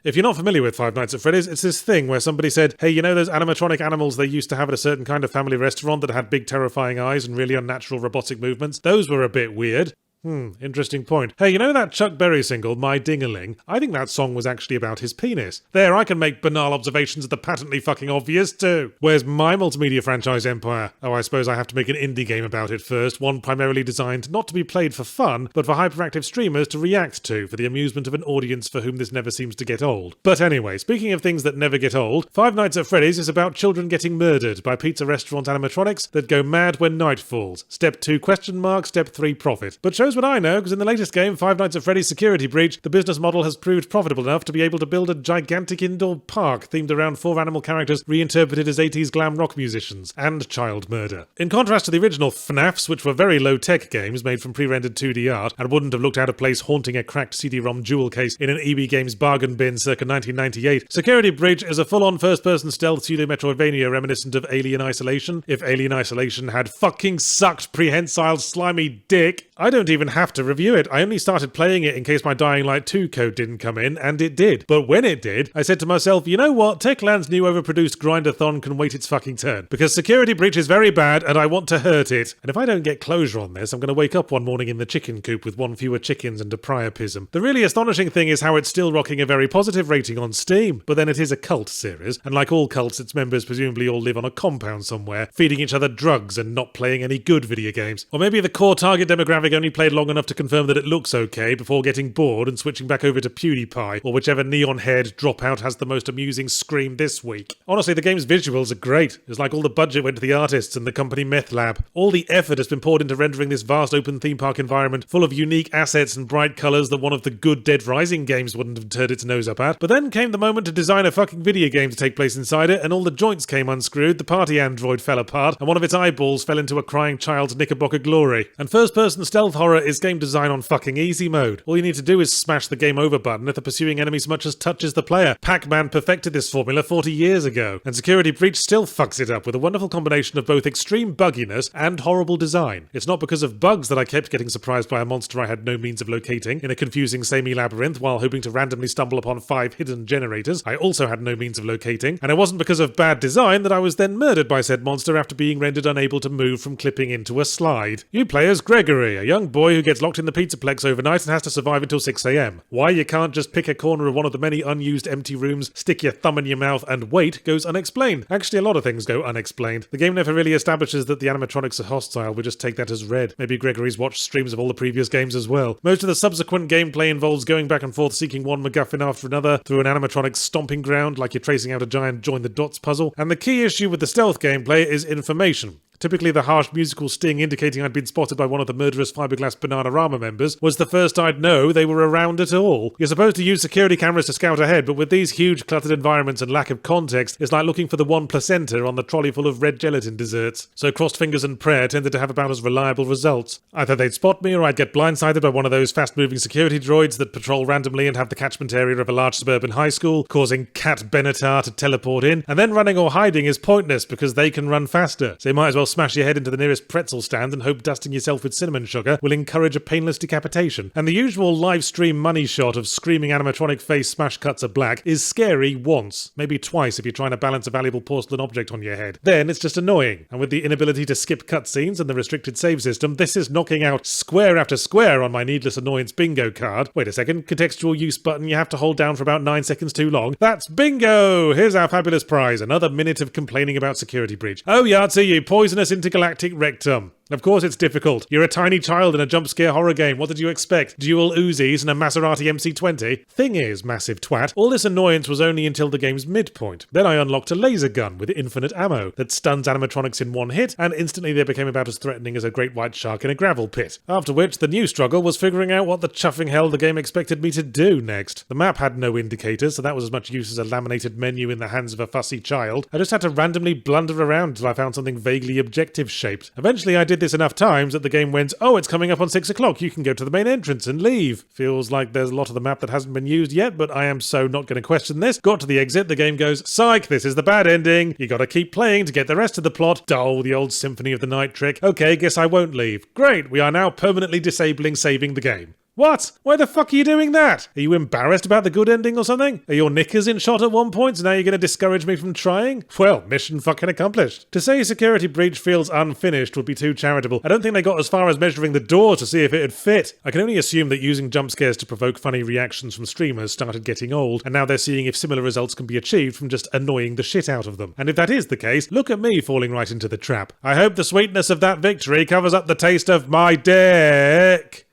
If you're not familiar with Five Nights at Freddy's, it's this thing where somebody said, hey, you know those animatronic animals they used to have at a certain kind of family restaurant that had big terrifying eyes and really unnatural robotic movements? Those were a bit weird. Interesting point. Hey, you know that Chuck Berry single, My Ding-a-Ling? I think that song was actually about his penis. There, I can make banal observations of the patently fucking obvious too. Where's my multimedia franchise empire? Oh, I suppose I have to make an indie game about it first, one primarily designed not to be played for fun, but for hyperactive streamers to react to for the amusement of an audience for whom this never seems to get old. But anyway, speaking of things that never get old, Five Nights at Freddy's is about children getting murdered by pizza restaurant animatronics that go mad when night falls. Step 2 ? Step 3 profit. But shows what I know, because in the latest game, Five Nights at Freddy's Security Breach, the business model has proved profitable enough to be able to build a gigantic indoor park themed around 4 animal characters reinterpreted as 80s glam rock musicians, and child murder. In contrast to the original FNAFs, which were very low-tech games made from pre-rendered 2D art, and wouldn't have looked out of place haunting a cracked CD-ROM jewel case in an EB Games bargain bin circa 1998, Security Breach is a full-on first-person stealth pseudo-Metroidvania reminiscent of Alien Isolation, if Alien Isolation had fucking sucked prehensile slimy dick. I don't even have to review it. I only started playing it in case my Dying Light 2 code didn't come in, and it did. But when it did, I said to myself, you know what? Techland's new overproduced Grindathon can wait its fucking turn. Because Security Breach is very bad, and I want to hurt it. And if I don't get closure on this, I'm going to wake up one morning in the chicken coop with one fewer chickens and a priapism. The really astonishing thing is how it's still rocking a very positive rating on Steam. But then it is a cult series, and like all cults, its members presumably all live on a compound somewhere, feeding each other drugs and not playing any good video games. Or maybe the core target demographic only played long enough to confirm that it looks okay before getting bored and switching back over to PewDiePie, or whichever neon-haired dropout has the most amusing scream this week. Honestly, the game's visuals are great. It's like all the budget went to the artists and the company Meth Lab. All the effort has been poured into rendering this vast open theme park environment full of unique assets and bright colours that one of the good Dead Rising games wouldn't have turned its nose up at. But then came the moment to design a fucking video game to take place inside it, and all the joints came unscrewed, the party android fell apart, and one of its eyeballs fell into a crying child's knickerbocker glory. And first-person stealth horror is game design on fucking easy mode. All you need to do is smash the game over button if the pursuing enemy so much as touches the player. Pac-Man perfected this formula 40 years ago, and Security Breach still fucks it up with a wonderful combination of both extreme bugginess and horrible design. It's not because of bugs that I kept getting surprised by a monster I had no means of locating in a confusing samey labyrinth while hoping to randomly stumble upon 5 hidden generators I also had no means of locating, and it wasn't because of bad design that I was then murdered by said monster after being rendered unable to move from clipping into a slide. You play as Gregory, a young boy who gets locked in the Pizzaplex overnight and has to survive until 6 AM. Why you can't just pick a corner of one of the many unused empty rooms, stick your thumb in your mouth and wait goes unexplained. Actually, a lot of things go unexplained. The game never really establishes that the animatronics are hostile, we just take that as read. Maybe Gregory's watched streams of all the previous games as well. Most of the subsequent gameplay involves going back and forth seeking one MacGuffin after another through an animatronic stomping ground like you're tracing out a giant join the dots puzzle, and the key issue with the stealth gameplay is information. Typically the harsh musical sting indicating I'd been spotted by one of the murderous Fiberglass Bananarama members was the first I'd know they were around at all. You're supposed to use security cameras to scout ahead, but with these huge cluttered environments and lack of context, it's like looking for the one placenta on the trolley full of red gelatin desserts. So crossed fingers and prayer tended to have about as reliable results. Either they'd spot me or I'd get blindsided by one of those fast-moving security droids that patrol randomly and have the catchment area of a large suburban high school, causing Cat Benatar to teleport in, and then running or hiding is pointless because they can run faster, so you might as well smash your head into the nearest pretzel stand and hope dusting yourself with cinnamon sugar will encourage a painless decapitation. And the usual live stream money shot of screaming animatronic face smash cuts of black is scary once, maybe twice if you're trying to balance a valuable porcelain object on your head. Then it's just annoying, and with the inability to skip cutscenes and the restricted save system, this is knocking out square after square on my needless annoyance bingo card. Wait a second, contextual use button you have to hold down for about 9 seconds too long. That's bingo! Here's our fabulous prize, another minute of complaining about Security Breach. Oh Yahtzee, you poisonous intergalactic rectum. Of course it's difficult. You're a tiny child in a jump scare horror game. What did you expect? Dual Uzis and a Maserati MC20? Thing is, massive twat, all this annoyance was only until the game's midpoint. Then I unlocked a laser gun with infinite ammo that stuns animatronics in one hit, and instantly they became about as threatening as a great white shark in a gravel pit. After which, the new struggle was figuring out what the chuffing hell the game expected me to do next. The map had no indicators, so that was as much use as a laminated menu in the hands of a fussy child. I just had to randomly blunder around until I found something vaguely objective-shaped. Eventually I did this enough times that the game went, oh, it's coming up on 6 o'clock, you can go to the main entrance and leave. Feels like there's a lot of the map that hasn't been used yet, but I am so not going to question this. Got to the exit, the game goes, psych, this is the bad ending. You gotta keep playing to get the rest of the plot. Dull, the old Symphony of the Night trick. Okay, guess I won't leave. Great, we are now permanently disabling saving the game. What? Why the fuck are you doing that? Are you embarrassed about the good ending or something? Are your knickers in shot at one point, so now you're going to discourage me from trying? Well, mission fucking accomplished. To say Security Breach feels unfinished would be too charitable. I don't think they got as far as measuring the door to see if it would fit. I can only assume that using jump scares to provoke funny reactions from streamers started getting old, and now they're seeing if similar results can be achieved from just annoying the shit out of them. And if that is the case, look at me falling right into the trap. I hope the sweetness of that victory covers up the taste of my dick.